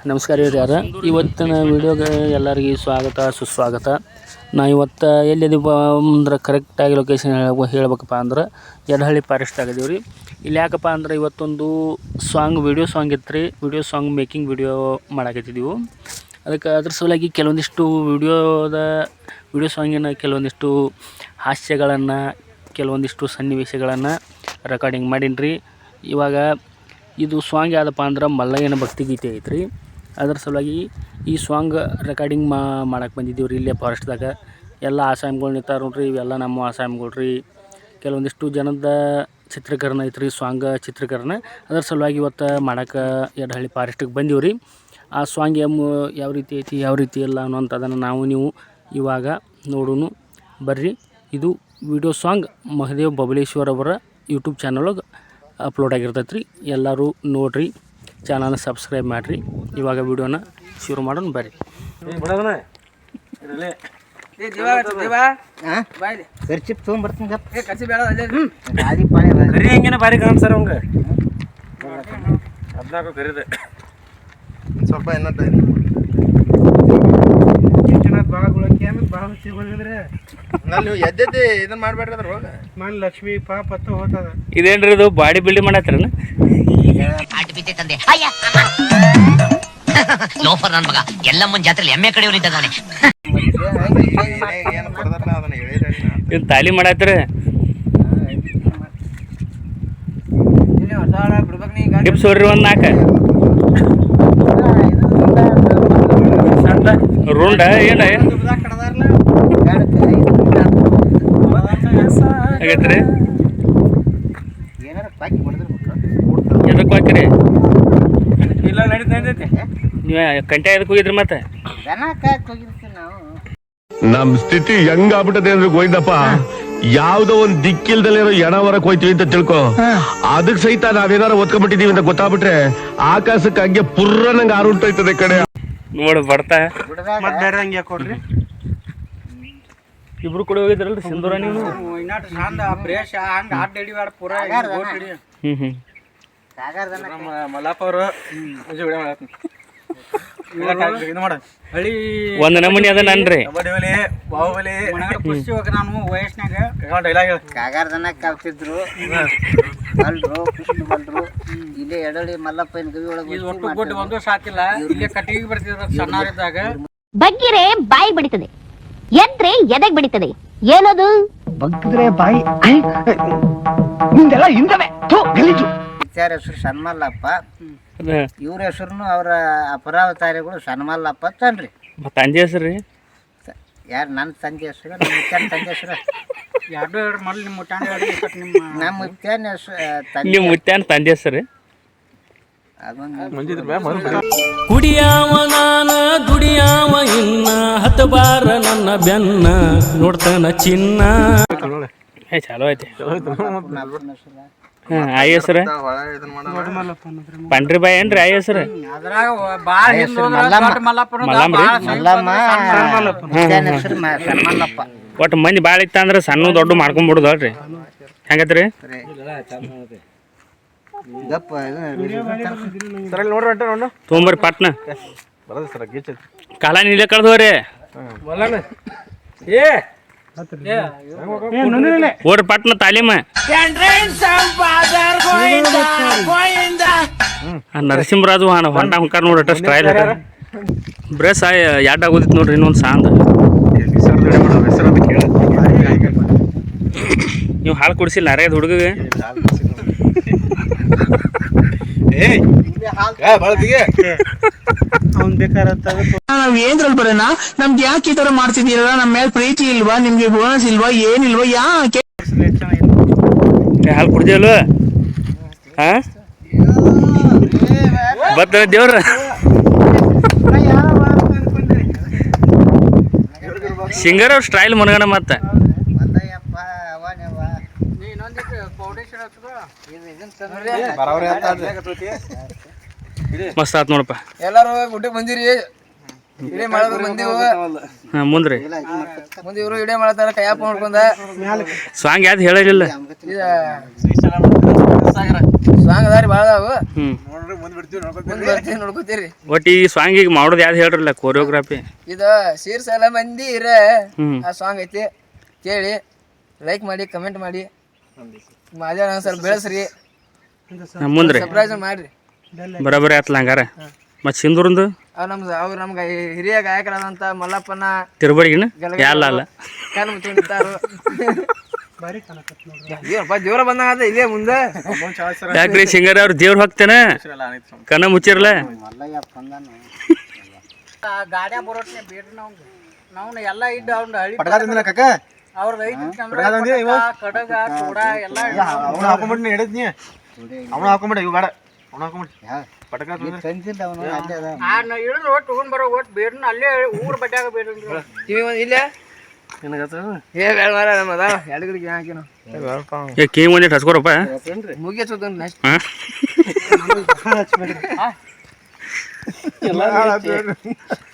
ನಮಸ್ಕಾರ ರೀ ಯಾರು ಇವತ್ತಿನ ವಿಡಿಯೋಗೆ ಎಲ್ಲರಿಗೂ ಸ್ವಾಗತ ಸುಸ್ವಾಗತ. ನಾ ಇವತ್ತು ಎಲ್ಲಿದ್ದೀವಿ ಅಂದ್ರೆ ಕರೆಕ್ಟಾಗಿ ಲೊಕೇಶನ್ ಹೇಳ್ಬೇಕಪ್ಪ ಅಂದ್ರೆ ಯಡಹಳ್ಳಿ ಫಾರೆಸ್ಟ್ ಆಗಿದ್ದೀವಿ ರೀ. ಇಲ್ಲಿ ಯಾಕಪ್ಪ ಅಂದ್ರೆ ಇವತ್ತೊಂದು ವಿಡಿಯೋ ಸಾಂಗ್ ಇತ್ತು ರೀ. ವಿಡಿಯೋ ಸಾಂಗ್ ಮೇಕಿಂಗ್ ವಿಡಿಯೋ ಮಾಡಾಕತ್ತಿದ್ದೀವಿ. ಅದಕ್ಕೆ ಅದ್ರ ಸಲುವಾಗಿ ಕೆಲವೊಂದಿಷ್ಟು ವಿಡಿಯೋ ಸಾಂಗಿನ ಕೆಲವೊಂದಿಷ್ಟು ಹಾಸ್ಯಗಳನ್ನು ಕೆಲವೊಂದಿಷ್ಟು ಸನ್ನಿವೇಶಗಳನ್ನು ರೆಕಾರ್ಡಿಂಗ್ ಮಾಡೀನಿ ರೀ. ಇವಾಗ ಇದು ಸಾಂಗ್ ಯಾವುದಪ್ಪ ಅಂದ್ರೆ ಮಲ್ಲಯ್ಯನ ಭಕ್ತಿಗೀತೆ ಐತ್ರಿ. ಅದ್ರ ಸಲುವಾಗಿ ಈ ಸಾಂಗ್ ರೆಕಾರ್ಡಿಂಗ್ ಮಾಡಕ್ಕೆ ಬಂದಿದ್ದೀವಿ ರೀ. ಇಲ್ಲೇ ಫಾರೆಸ್ಟ್ದಾಗ ಎಲ್ಲ ಆಸಾಮಿಗಳು ನಿಂತಾರ ನೋಡ್ರಿ. ಇವೆಲ್ಲ ನಮ್ಮ ಆಸಾಮಿಗಳು ರೀ. ಕೆಲವೊಂದಿಷ್ಟು ಜನದ ಚಿತ್ರೀಕರಣ ಐತ್ರಿ, ಸಾಂಗ್ ಚಿತ್ರೀಕರಣ. ಅದ್ರ ಸಲುವಾಗಿ ಇವತ್ತು ಮಾಡಕ್ಕೆ ಯಡಹಳ್ಳಿ ಫಾರೆಸ್ಟಿಗೆ ಬಂದೀವಿ ರೀ. ಆ ಸಾಂಗ್ ಯಾವ ರೀತಿ ಐತಿ ಯಾವ ರೀತಿ ಇಲ್ಲ ಅನ್ನೋಂಥದ್ದನ್ನು ನೀವು ಇವಾಗ ನೋಡೋಣ ಬರ್ರಿ. ಇದು ವಿಡಿಯೋ ಸಾಂಗ್ ಮಹದೇವ್ ಬಬಲೇಶ್ವರ್ ಅವರ ಯೂಟ್ಯೂಬ್ ಚಾನಲ್ಗೆ ಅಪ್ಲೋಡ್ ಆಗಿರ್ತೈತೆ ರೀ. ಎಲ್ಲರೂ ನೋಡಿರಿ, ಚಾನಲ್ನ ಸಬ್ಸ್ಕ್ರೈಬ್ ಮಾಡಿರಿ. ಇವಾಗ ವಿಡಿಯೋನ ಶುರು ಮಾಡೋಣ ಬರ್ರಿ. ಸ್ವಲ್ಪ ನೀವು ಎದ್ದೆದ್ದಿ ಇದನ್ನ ಮಾಡ್ಬೇಡ್ರಿ ಅದ್ರ ಹೋಗ ಮನ್ ಲಕ್ಷ್ಮಿ ಪಾಪ ಹೋಗ್ತದ. ಇದೇನ್ರಿ ಇದು ಬಾಡಿ ಬಿಲ್ಡಿಂಗ್ ಮಾಡತ್ತೀರನ? ಲೋಫರ್ ನನ್ ಮಗ ಎಲ್ಲಮ್ಮನ ಜಾತ್ರೆಯಲ್ಲಿ ಎಮ್ಮೆ ಕಡೆ ಇದ್ದಾಗ ಅವನೇ ಏನು ಬರ್ದಾರಲ್ಲ ಅದನ್ನ ಹೇಳಿರಿ. ಏನು ತಾಲಿ ಮಾಡತ್ತೀರ? ಟಿಪ್ಸ್ ಹೊಡ್ರಿ ಒಂದು 4 ರುಂಡ ಏನ ಆಗೈತ್ರಿ. ಎದಕ್ಕೆ ಹಾಕಿರಿ? ಇಲ್ಲ ನಡೀತೈತಿ. ನೀವು ಕಂಟೆ ಎದಕ್ಕೆ ಹೋಗಿದ್ರಿ? ಮತ್ತೆ ನಮ್ ಸ್ಥಿತಿ ಹೆಂಗ್ ಆಗ್ಬಿಟ್ಟದೆ ಅಂದ್ರೆ ಗೋವಿಂದಪ್ಪ, ಯಾವ್ದೋ ಒಂದ್ ದಿಕ್ಕಿಲ್ದಲ್ಲಿರೋ ಎಣವರಕ್ ಹೋಯ್ತೀವಿ ಅಂತ ತಿಳ್ಕೊ. ಅದಕ್ ಸಹಿತ ನಾವೇನಾರು ಒತ್ಕೊಂಡ್ಬಿಟ್ಟಿದೀವಿ ಅಂತ ಗೊತ್ತಾಗ್ಬಿಟ್ರೆ ಆಕಾಶಕ್ಕೆ ಹಂಗೆ ಪುರ್ರ ನಂಗೆ ಆರುಂಟೋಯ್ತದೆ ಕಡೆ ನೋಡು ಬರ್ತಾ. ಮತ್ತೆ ಬೇರೆ ಹಂಗೆ ಕೊಡ್ರಿ. ಇಬ್ರು ಕೂಡ ಹೋಗಿದ್ರಲ್ರಿ ಸಿಂಧೂರ ನೀವು? ಮಲ್ಲಪ್ಪ ಅವರು ಒಂದ್ ನಮೂನಿ ಅದ ನನ್ರಿ. ನಾನು ವಯಸ್ಸಿನಾಗ ಕಾಗಾರ್ದನ ಕಲ್ತಿದ್ರು ಅಲ್ರು ಕೃಷ್ಣ ಬಲ್ರು ಇಲ್ಲೇ ಎಡಳಿ ಮಲ್ಲಪ್ಪನ ಗವಿ ಒಳಗೆ ಒಟ್ಟು ಕೊಟ್ಟು ಒಂದು ಸಾಕಿಲ್ಲ. ಇಲ್ಲೇ ಕಟ್ಟಿಗೆ ಬರ್ತಿದ್ರು ಸಣ್ಣರಿದ್ದಾಗ. ಬಗ್ಗಿರೆ ಬಾಯಿ ಬಡಿತದೆ, ಎದ್ರೆ ಎದೆಗ್ ಬಡಿತದೆ. ಏನದು? ಬಗ್ಗಿದ್ರೆ ಬಾಯಿ ನಿಂದೆಲ್ಲ ಹಿಂದವೆ ಗಲೀಜು. ವಿಚಾರ ಹೆಸರು ಸಣ್ಣಮಲ್ಲಪ್ಪ, ಇವ್ರ ಹೆಸರುನು ಅವರ ಅಪರಾವತಾರಿಗಳು ಸಣ್ಣಮಲ್ಲಪ್ಪ ಅಂತನ್ರಿ. ತಂದೆ ಹೆಸರು ರೀ? ಯಾರು ನನ್ನ ತಂದೆ ಹೆಸರು? ನಮ್ಮ ಮುತ್ಯಾನ ತಂದೆ ಹೆಸರು ನಮ್ಮ ಮುತ್ಯಾನ ಹೆಸರು. ನಿಮ್ಮ ಮುತ್ಯಾನ ತಂದೆ ಹೆಸರು? ಕುಡಿಯಾವ ನಾನ ದುಡಿಯಾವ ಇನ್ನ ಹತ್ತಬಾರ ನನ್ನ ಬೆನ್ನ ನೋಡ್ತಾನ ಚಿನ್ನ. ಚಲೋ ಐತಿ. ಆಯ್ ಹೆಸರು ಪಂಡ್ರಿ ಬಾಯ್ ಏನ್ರಿ? ಆಯ್ ಹೆಸರು ಒಟ್ಟು ಮಂದಿ ಭಾಳ ಇತ್ತ ಅಂದ್ರೆ ಸಣ್ಣ ದೊಡ್ಡ ಮಾಡ್ಕೊಂಡ್ಬಿಡುದಲ್ರಿ. ಹೆಂಗತ್ರಿ? ತೊಗೊಂಬರ್ರಿ ಪಟ್ನ. ಕಾಲ ನೀಲೆ ಕಳ್ದವ್ರಿ ಓಡ್ರಿ ಪಟ್ನ ತಾಲೀಮ. ನರಸಿಂಹರಾಜು ಹೊಂಡ ಹೊಂಕಾರ ನೋಡ್ರಿ ಸ್ಟೈಲ್ ಬ್ರೆಸ್ ಯಾಡ್ ಆಗೋದಿತ್ತು ನೋಡ್ರಿ. ಇನ್ನೊಂದು ಸಾಂಗ್ ನೀವು ಹಾಲು ಕುಡಿಸಿಲ್ಲ ಅರೇದ್ ಹುಡುಗಗೆ? ನಾವ್ ಏನ್ರಲ್ಲಿ ಬರೋಣ? ನಮ್ಗೆ ಯಾಕೆ ಈ ತರ ಮಾಡ್ತಿದ್ದೀರಲ್ಲ? ನಮ್ಮ ಮೇಲೆ ಪ್ರೀತಿ ಇಲ್ವಾ? ನಿಮ್ಗೆ ಬೋನಸ್ ಇಲ್ವಾ? ಏನಿಲ್ವಾ? ಯಾಕೆ ಹಾಲು ಕುಡ್ದಿಲ್ವ? ಹಾ ಬರ್ತಾನೆ ದೇವ್ರ. ಸಿಂಗರ್ ಅವ್ರ ಸ್ಟೈಲ್ ಮನಗಣ. ಮತ್ತೆ ಮಸ್ತ್ ಆತ್ ನೋಡಪ್ಪ. ಎಲ್ಲಾರು ಗುಡ್ಡಕ್ಕೆ ಬಂದಿರಿ, ಇಡೇ ಮಾಡೋದು ಬಂದಿವು. ಮುಂದ್ರಿ ಮುಂದೆ ಇವರು ಇಡೇ ಮಾಡ್ತಾರ ಕೈಯಪ್ಪ ನೋಡ್ಕೊಂಡ. ಸಾಂಗ್ ಯಾವ್ದು ಹೇಳಿಲ್ಲ. ಸಾಂಗ್ ಅದಾರಿ ಭಾಳ ಅದಾವು. ನೋಡ್ರಿ ಮುಂದೆ ಬಿಡ್ತೀವಿ ಬರ್ತೀವಿ ನೋಡ್ಕೋತೀರಿ. ಒಟ್ಟು ಈ ಸಾಂಗಿಗೆ ಮಾಡೋದು ಯಾವ್ದು ಹೇಳ್ರಲ್ಲ ಕೋರಿಯೋಗ್ರಾಫಿ. ಇದು ಶೀರ್ಸಲ ಮಂದಿರ ಆ ಸಾಂಗ್ ಐತಿ, ಕೇಳಿ ಲೈಕ್ ಮಾಡಿ ಕಮೆಂಟ್ ಮಾಡಿ ಮಾದೇವ ಸ್ವಲ್ಪ ಬೆಳೆಸ್ರಿ, ಮುಂದ್ರಿ ಸರ್ಪ್ರೈಸ್ ಮಾಡ್ರಿ. ಬರೋಬ್ಬರಿ ಆತ್ಲ ಹಂಗಾರ. ಮತ್ತು ಸಿಂಧೂರಂದು ಅವ್ರು ನಮ್ಗೆ ಹಿರಿಯ ಗಾಯಕರಾದಂಥ ಮಲ್ಲಪ್ಪನ ತಿರುಬಡಿಗಿನ ಯಾಲ್ಲ ಅಲ್ಲ ಕಣ್ಣು ಮುಚ್ಚಿರ್ತಾರು. ಜೋರ ಬಂದಾಗ ಇಲ್ಲೇ ಮುಂದೆ ಯಾಕ್ರಿ ಸಿಂಗರ್ ಅವ್ರು ದೇವ್ರ ಹೋಗ್ತೇನೆ ಕಣ್ಣ ಮುಚ್ಚಿರಲ್ಲ. ಗಾಡ್ಯಾ ಬರೋಟ್ನೆ ಬೇಡ್ರಿ ನಾವು ಎಲ್ಲ ಇದ್ದು ಅವ್ನ ಹಳ್ಳಿ ಪಟಕ ಕಾಕ ಅವ್ರದ್ದು ಐತಿ ಕಡಗ ಚೂಡ ಎಲ್ಲ ಅವನು ಹಾಕೊಂಬಿಟ್ಟು ಹಿಡಿದ್ನಿ, ಅವನು ಹಾಕೊಂಬಿಡ ಇವು ಬೇಡ, ಅವನು ಹಾಕೊಂಬಿಟ್ಟು ಪಟಕ ಇಳಿದು ಒಟ್ಟು ತಗೊಂಡ್ ಬರೋ ಒಟ್ಟು ಬೇಡ್ನ ಅಲ್ಲೇ ಊರ್ ಬಡ್ಡ್ಯಾಗ ಬೇಡ್ರಿ ಕಿವಿ ಒಂದು ಇಲ್ಲೇ ಏ ಬೇಡ ಮಾರ ನಮ್ಮದ ಎರಡು ಗಿಡಕ್ಕೆ ಹಾಕಿ ನಾವು ಕೀ ಒಂದಿಟ್ಟು ಹಚ್ಕೊರಪ್ಪ ಮುಗಿಯ ಚೋದನ್ ನೆಕ್ಸ್ಟ್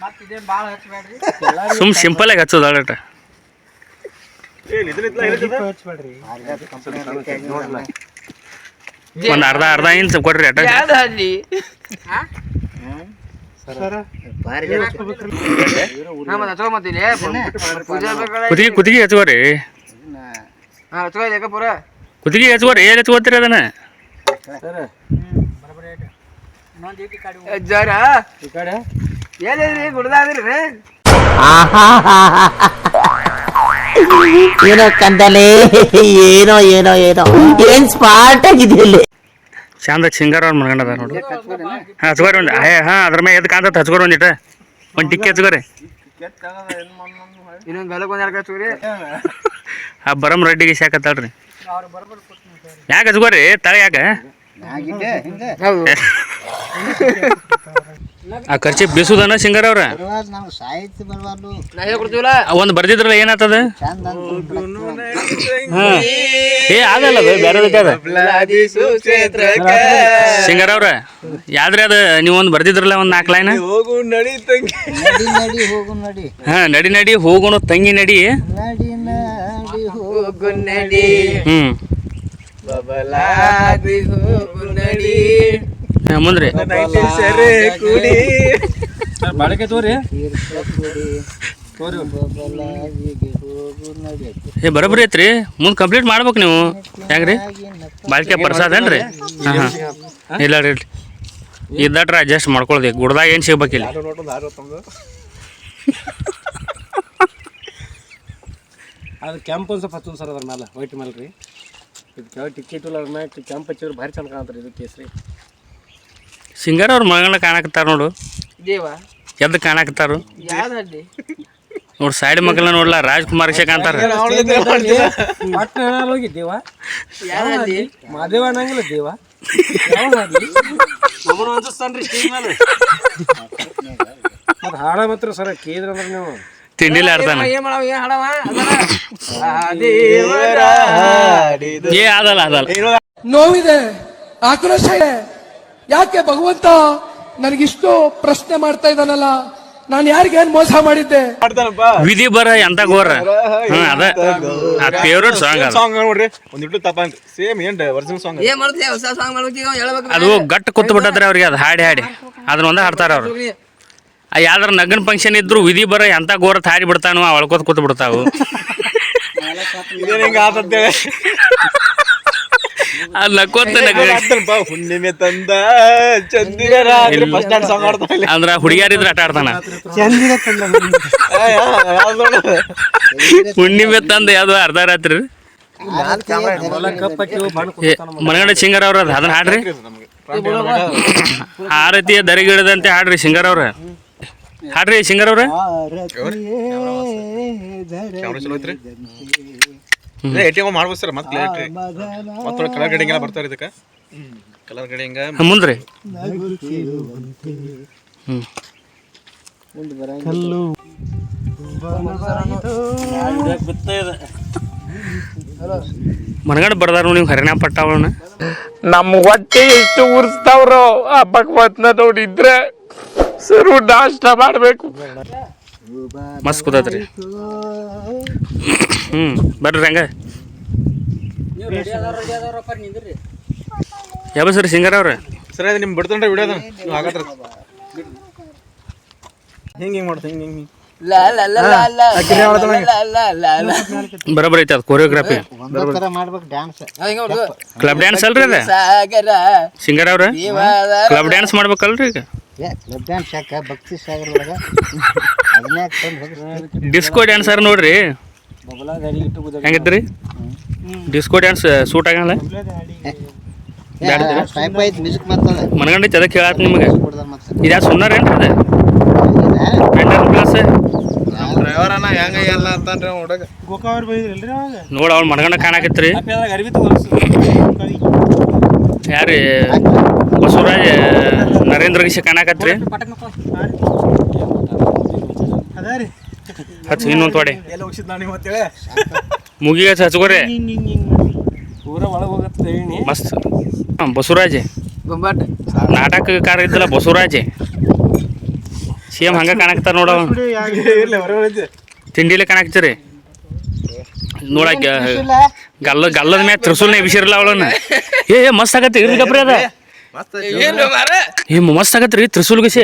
ಮತ್ತಿದೇನು ಭಾಳ ಹಚ್ಬೇಡ್ರಿ, ಸುಮ್ ಸಿಂಪಲ್ ಆಗಿ ಹಚ್ಚೋದು ಆಡಟ. ಒಂದು ಅರ್ಧ ಇಂಚ್ ಕೊಡ್ರಿ ಅಟ. ಅಲ್ಲಿ ಕುತ್ತಿಗೆ ಹಚ್ಕೋರಿ, ಕುತ್ತಿಗೆ ಹಚ್ಕೋರಿ. ಏನ್ ಹಚ್ಕೋತೀರಿ ಅದನ್ನ? ಏನೋ ಕಂದಲೆ, ಏನೋ ಏನೋ ಏನೋ ಏನ್ ಸ್ಪಾಟ್ ಆಗಿದೆ. ಚಂದ ಸಿಂಗರ್ ಅವ್ರ ಮನ್ಗಂಡದ ನೋಡು. ಹಚ್ಕೋರಿ ಒಂದು ಅದ್ರ ಮೇಲೆ ಎದ್ ಕಾಂತ ಹಚ್ಕೋರಿ ಒಂದಿಟ ಒಂದು ಟಿಕ್ಕಿ ಹಚ್ಕೋರಿ. ಇನ್ನೊಂದು ಬೆಳಗ್ಗೆ ಒಂದು ಎರಡು ಹಚ್ಕೋರಿ. ಆ ಬರಮ್ ರೆಡ್ಡಿಗೆ ಶಾಕತ್ತಾಳ್ರಿ. ಯಾಕೆ ಹಚ್ಕೋರಿ ತಳೆ ಯಾಕೆ? ಆ ಖರ್ಚಿ ಬೀಸುದನ ಸಿಂಗರ್ ಅವ್ರ ಒಂದ್ ಬರ್ದಿದ್ರಲ್ಲ ಏನಾಗ್ತದ? ಏ ಆಗಲ್ಲ ಬೇರೆ ಸಿಂಗರ್ ಅವ್ರ ಯಾವ್ದ್ರಿ ಅದ ನೀವು ಒಂದ್ ಬರ್ದಿದ್ರಲ್ಲ ಒಂದ್ 4 ಲೈನ್. ಹಾ ನಡಿ ನಡಿ ಹೋಗುಣ ತಂಗಿ ನಡಿ. ಮುಂದ್ರಿ ಬಾಳಿಕೆ ತೋರಿ ಏ ಬರೋಬ್ಬರಿ ಐತ್ರಿ. ಮುಂದ್ ಕಂಪ್ಲೀಟ್ ಮಾಡ್ಬೇಕು ನೀವು. ಯಾಕ್ರಿ ಬಾಳಿಕೆ ಪ್ರಸಾದೇನ್ರಿ? ಇಲ್ಲ ರೀ ಇದ್ದಟ್ರ ಅಡ್ಜಸ್ಟ್ ಮಾಡ್ಕೊಳ್ದಿ. ಗುಡ್ದಾಗ ಏನ್ ಸಿಗ್ಬೇಕಿಲ್ಲ. ಅದು ಕೆಂಪು ಒಂದು ಸ್ವಲ್ಪ ಹಚ್ಚೋದು ಸರ್ ಅದ್ರ ಮೇಲೆ ವೈಟ್ ಮೇಲೆ ರೀ. ಇದು ಕೆಳಗೆ ಟಿಕೆಟ್ ಇಲ್ಲ ಅದ್ರ ಮ್ಯಾಗ ಕೆಂಪು ಹಚ್ಚಿದ್ರೆ ಭಾರಿ ಚಂದ ಕಾಣತ್ರಿ. ಇದು ಕೇಸರಿ ಸಿಂಗರ್ ಅವ್ರ ಮಗನ ಕಾಣಕತ್ತಾರ ನೋಡು. ದೇವ ಎದ್ದು ಕಾಣಕತ್ತಾರು ಯಾವ್ದು ನೋಡ್ ಸೈಡ್ ಮಕ್ಕಳ ನೋಡ್ಲ ರಾಜ್ಕುಮಾರ್ ಕಾಣ್ತಾರ. ಹೋಗಿ ದೇವ ಮಾದೇವ ಅನ್ನಂಗಿಲ್ಲ ದೇವ ಹಾಡ ಮಾತ್ರ ಸರ ಕೇಳಿದ್ರ ಅಂದ್ರೆ ನೀವು ತಿಂಡಿಲಿ ಆಡ್ತಾನ. ಏ ಅದಲ್ಲ ಅದಲ್ಲ ನೋವಿದೆ, ಆಕ್ರೋಶ ಇದೆ. ಯಾಕೆ ಭಗವಂತ ನನಗಿಷ್ಟು ಪ್ರಶ್ನೆ ಮಾಡ್ತಾ ಇದ್ದಾನಲ್ಲ, ನಾನು ಯಾರಿಗೇನ್ ಮೋಸ ಮಾಡಿದ್ದೆ? ವಿಧಿ ಬರ ಎಂತ ಗೋರ. ಅದ ಫೇವ್ರೇಟ್ ಸಾಂಗ್ ನೋಡ್ರಿ. ಒಂದಿಟ್ಟು ತಪ್ಪಂತ ಸೇಮ್ ಏನ್ ಒರಿಜಿನಲ್ ಸಾಂಗ್ ಏನ್ ಮಾಡ್ತೀವಿ? ಹೊಸ ಸಾಂಗ್ ಮಾಡ್ಬೇಕು. ಅದು ಗಟ್ಟು ಕೂತ್ ಬಿಟ್ಟದ್ರಿ ಅವ್ರಿಗೆ. ಅದು ಹಾಡಿ ಹಾಡಿ ಅದನ್ನ ಒಂದ ಹಾಡ್ತಾರ ಅವ್ರು. ಯಾವ್ದಾರ ನಗನ್ ಫಂಕ್ಷನ್ ಇದ್ರು ವಿಧಿ ಬರ ಎಂತ ಗೋರ ಹಾಡಿ ಬಿಡ್ತಾನು, ಅಳ್ಕೋತ್ ಕೂತ್ ಬಿಡ್ತಾವು. ಅದ್ ನಕ್ಕೋತ ಹುಣ್ಣಿಮೆ ತಂದ ಅಂದ್ರ ಹುಡುಗಿಯರಿದ್ರೆ ಆಟ ಆಡ್ತಾನ. ಹುಣ್ಣಿಮೆ ತಂದ ಯಾವ್ದು ಅರ್ಧ ರಾತ್ರಿ ಮನಗಂಡ ಸಿಂಗರ್ ಅವ್ರ ಅದನ್ನ ಹಾಡ್ರಿ. ಆ ರೀತಿಯ ದರಿಗಿಡದಂತೆ ಹಾಡ್ರಿ ಸಿಂಗರ್ ಅವ್ರ. ಹಾಡ್ರಿ ಸಿಂಗರ್ ಅವ್ರ. ಮಾಡ್ಬೋದು ಸರ್. ಮತ್ತೆ ಮತ್ತೊಳಗೆ ಕಲರ್ ಗಡಿಂಗ್ ಎಲ್ಲ ಬರ್ತಾರೆ. ಇದಕ್ಕೆ ಕಲರ್ ಗಡಿಂಗ ಮುಂದ್ರಿ ಮನಗಂಡ ಬರ್ದಾರ ನೀವು ಹರಿಣ ಪಟ್ಟಾವಣ್ಣ. ನಮ್ಮ ಹೊಟ್ಟೆ ಎಷ್ಟು ಉರ್ಸ್ತಾವ್ರೋ ಆ ಭಗವತ್ನ ನೋಡಿದ್ರೆ ಸರು ನಾಷ್ಟ ಮಾಡ್ಬೇಕು. ಮಸ್ತ್ ಕೂತತ್ರಿ. ಬರ್ರಿ ಹಂಗ ಯಾವ ಸರ್ ಸಿಂಗರ್ ಅವ್ರೆ ಸರಿ ಅದು ನಿಮ್ಮ ಬಿಡ್ತಂಡ್ರೆ ವಿಡಿಯೋದ ನೀವು ಹಾಕತ್ರ ಹಿಂಗೆ ಮಾಡ್ತೀನಿ ಹಿಂಗೆ ಬರೋಬ್ಬರ ಐತೆ ಅದು ಕೊರಿಯೋಗ್ರಾಫಿ ಮಾಡ್ಬೇಕು ಡ್ಯಾನ್ಸ್ ಕ್ಲಬ್ ಡ್ಯಾನ್ಸ್ ಅಲ್ರಿ ಅದ ಸಿಂಗರ್ ಅವ್ರ ಕ್ಲಬ್ ಡ್ಯಾನ್ಸ್ ಮಾಡ್ಬೇಕಲ್ರಿ ಈಗ ಕ್ಲಬ್ ಡ್ಯಾನ್ಸ್ ಯಾಕ ಭಕ್ತಿ ಸಾಗರ ಒಳಗ ಅದನ್ನೇ ಡಿಸ್ಕೋ ಡ್ಯಾನ್ಸರ್ ನೋಡ್ರಿ ಹೆಂಗಿದ್ರಿ ಡಿಸ್ಕೋ ಡ್ಯಾನ್ಸ್ ಸೂಟ್ ಆಗಲ್ಲ ಟೈಪ್ ಐತಿ ಮ್ಯೂಸಿಕ್ ಮಾಡ್ತದ ಮನಗಂಡೈತಿ ಅದಕ್ಕೆ ಹೇಳತ್ ನಿಮಗೆ ಮತ್ತೆ ಇದ್ಯಾ ಸುನ್ನಾರ ಏನ್ರಿ ಅದ ಕ್ಲಾಸ್ ಡ್ರೈವರನ್ನ ಹೆಂಗ ಎಲ್ಲ ಅಂತಂದ್ರೆ ಹುಡುಗ ಗೋಕಾವ್ರ ಬೈದ್ರಲ್ರಿ ಅವಾಗ ನೋಡ ಅವ್ನು ಮನಗಂಡ ಕಾಣಕತ್ರಿ ಅರ್ಬಿ ತಗೋರ್ಸು ಯಾರಿ ಬಸವರಾಜ್ ನರೇಂದ್ರ ಗಿಶೆ ಕಾಣಕತ್ರಿ ಅದ ರೀ ಹಚ್ಚ ಇನ್ನೊಂದು ತೊಡೆ ಎಲ್ಲ ಹೋಗಿಸಿದ್ ನಾನು ಇವತ್ತೇಳೆ ಮುಗಿಗೆ ಹಚ್ಕೋರಿ ಪೂರ ಒಳಗೆ ಹೋಗತ್ತೆ ಹೇಳಿ ಮಸ್ತ್ ಬಸವರಾಜ್ ನಾಟಕಕಾರ ಇದ್ದಲ್ಲ ಬಸವರಾಜ್ ಸೇಮ್ ಹಂಗ ಕಾಣಕತ್ತಾರ ನೋಡ ತಿಂಡಿಲೆ ಕಾಣಕತ್ತೀರಿ ನೋಡಾಕ ಗಲ್ಲದ ಮ್ಯಾಗ ತ್ರಿಸೂಲ್ನೇ ಬಿಸಿರಲ್ಲ ಅವಳನ್ನ ಏ ಮಸ್ತ್ ಆಗತ್ತೆ ಇರ್ಲಿ ಗಪ್ರಿ ಅದ ಮಸ್ತ್ ಆಗತ್ರಿ ತ್ರಿಸೂಲ್ ಗಿಸಿ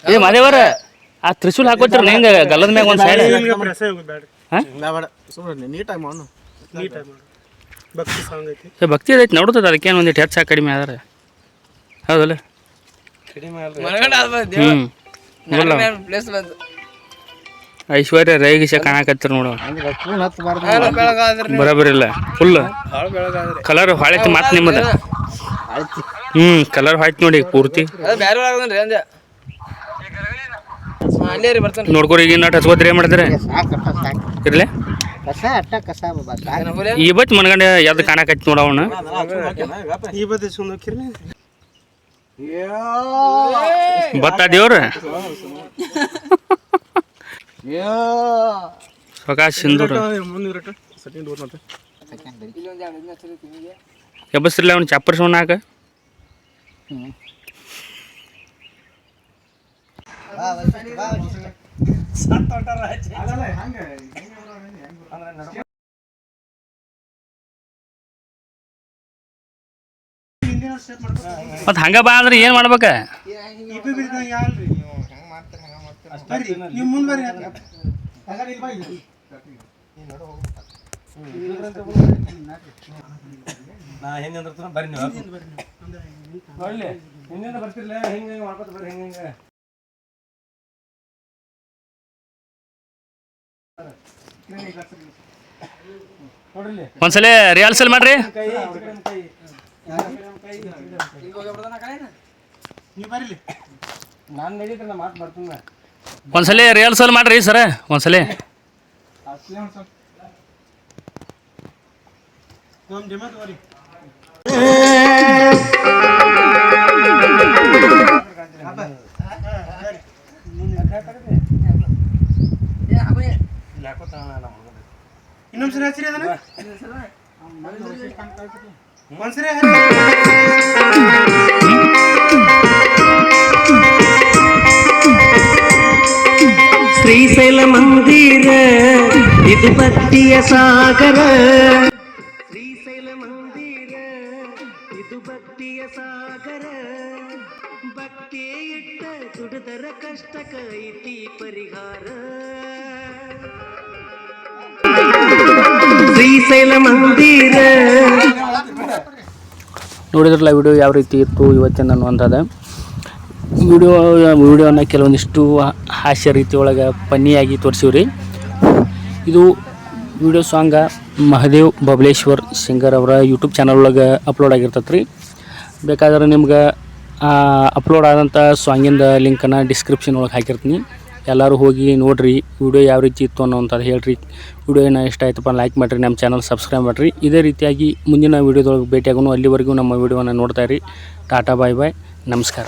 ಏ ಮಾದೇವರ ಆ ತ್ರಿಸೂಲ್ ಹಾಕೋತಿರ ಹೆಂಗ ಗಲ್ಲದ ಮ್ಯಾಗ ಒಂದ್ ಸೈಡ್ ನೀಟಾಗಿ ಮಾಡು ನೀಟಾಗಿ ಮಾಡು ಭಕ್ತಿ ಸಾಂಗ್ ಐತಿ ಭಕ್ತಿ ಅದೈತಿ ನೋಡ್ತದ ಅದಕ್ಕೇನು ಒಂದಿಟ್ಟು ಹೆಚ್ಚು ಕಡಿಮೆ ಆದ್ರೆ ಹೌದಲ್ಲ ಐಶ್ವರ್ಯ ರೈಗಿಶ ಕಾಣಕತ್ತಿರ ನೋಡ ಬರಬರಿಲ್ಲ ಫುಲ್ ಕಲರ್ ಹೊಳೈತಿ ಮಾತು ನಿಮ್ಮದ ಕಲರ್ ಹೊಯ್ತು ನೋಡಿ ಪೂರ್ತಿ ನೋಡ್ಕೊರಿ ಈಗ ನಾಟ್ ಹಚ್ಕೋದ್ರಿ ಏನ್ ಮಾಡ್ತಾರೆ ಇರ್ಲೆ ಕಸ ಅಟ್ಟ ಕಸ ಈ ಬತ್ ಮನಗಂಡ ಯಾವ್ದು ಕಾಣಕತ್ತಿ ನೋಡ ಅವನ ಈ ಬದಿ ಸುಂದೋಕಿರ್ಲಿ ಬತ್ತ ದೇವ್ರ ಸೊಕಾಶ್ ಸಿಂಧೂರ ಎಬ್ಬಸ್ತಿರ್ಲಿ ಅವ್ನು ಚಾಪರ್ ಸೋಣ ಹಾಕ ಮತ್ ಹಂಗ ಬಾ ಅಂದ್ರೆ ಏನ್ ಮಾಡ್ಬೇಕ ನಾ ಹೆಂಗೆ ಅಂದ್ರೆ ಬರ್ರಿ ನೀವು ನೋಡ್ಲಿ ಹಿಂದಿಂದ ಬರ್ತಿರ್ಲ ಹೆಂಗೆ ಮಾಡ್ಕೊತ ಬರ್ರಿ ಹೆಂಗೆ ಒಂದ್ಸಲ ರಿಹರ್ಸಲ್ ಮಾಡ್ರಿ ನೀವು ಬರ್ರಿ ನಾನು ನಡೀತಾರೆ ನಾ ಮಾತು ಬರ್ತೀನಿ ಒಂದ್ಸಲ ರಿಹರ್ಸಲ್ ಮಾಡ್ರಿ ಸರ ಒಂದ್ಸಲ ಇನ್ನೊಂದ್ಸರಿ ಹಚ್ಚಿರಿ ಅದನ್ನ ಒಂದ್ಸರಿ ಶ್ರೀಶೈಲ ಮಂದಿರ ಇದು ಭಕ್ತಿಯ ಸಾಗರ ಶ್ರೀಶೈಲ ಮಂದಿರ ಇದು ಭಕ್ತಿಯ ಸಾಗರ ಭಕ್ತಿ ಇಟ್ಟ ದುಡಿದರ ಕಷ್ಟಕ ಐತಿ ಪರಿಹಾರ ಶ್ರೀಶೈಲ ಮಂದಿರ ನೋಡಿದ್ರಲ್ಲ ವಿಡಿಯೋ ಯಾವ ರೀತಿ ಇತ್ತು ಇವತ್ತಿನ ಅನ್ನುವಂಥದ್ದು ವಿಡಿಯೋನ ಕೆಲವೊಂದಿಷ್ಟು ಹಾಸ್ಯ ರೀತಿ ಒಳಗೆ ಫನ್ನಿಯಾಗಿ ತೋರಿಸಿವ್ರಿ ಇದು ವಿಡಿಯೋ ಸಾಂಗ ಮಹದೇವ್ ಬಬಲೇಶ್ವರ್ ಸಿಂಗರ್ ಅವರ ಯೂಟ್ಯೂಬ್ ಚಾನಲ್ ಒಳಗೆ ಅಪ್ಲೋಡ್ ಆಗಿರ್ತೈತೆ ರೀ ಬೇಕಾದ್ರೆ ನಿಮ್ಗೆ ಅಪ್ಲೋಡ್ ಆದಂಥ ಸಾಂಗಿಂದ ಲಿಂಕನ್ನು ಡಿಸ್ಕ್ರಿಪ್ಷನ್ ಒಳಗೆ ಹಾಕಿರ್ತೀನಿ ಎಲ್ಲರೂ ಹೋಗಿ ನೋಡಿರಿ ವಿಡಿಯೋ ಯಾವ ರೀತಿ ಇತ್ತು ಅನ್ನೋವಂಥದ್ದು ಹೇಳ್ರಿ ವಿಡಿಯೋ ಏನೋ ಇಷ್ಟ ಆಯ್ತಪ್ಪ ಲೈಕ್ ಮಾಡಿರಿ ನಮ್ಮ ಚಾನಲ್ ಸಬ್ಸ್ಕ್ರೈಬ್ ಮಾಡಿರಿ ಇದೇ ರೀತಿಯಾಗಿ ಮುಂದಿನ ವಿಡಿಯೋದೊಳಗೆ ಭೇಟಿಯಾಗೋನು ಅಲ್ಲಿವರೆಗೂ ನಮ್ಮ ವಿಡಿಯೋನ ನೋಡ್ತಾ ಇರಿ ಟಾಟಾ ಬಾಯ್ ಬಾಯ್ ನಮಸ್ಕಾರ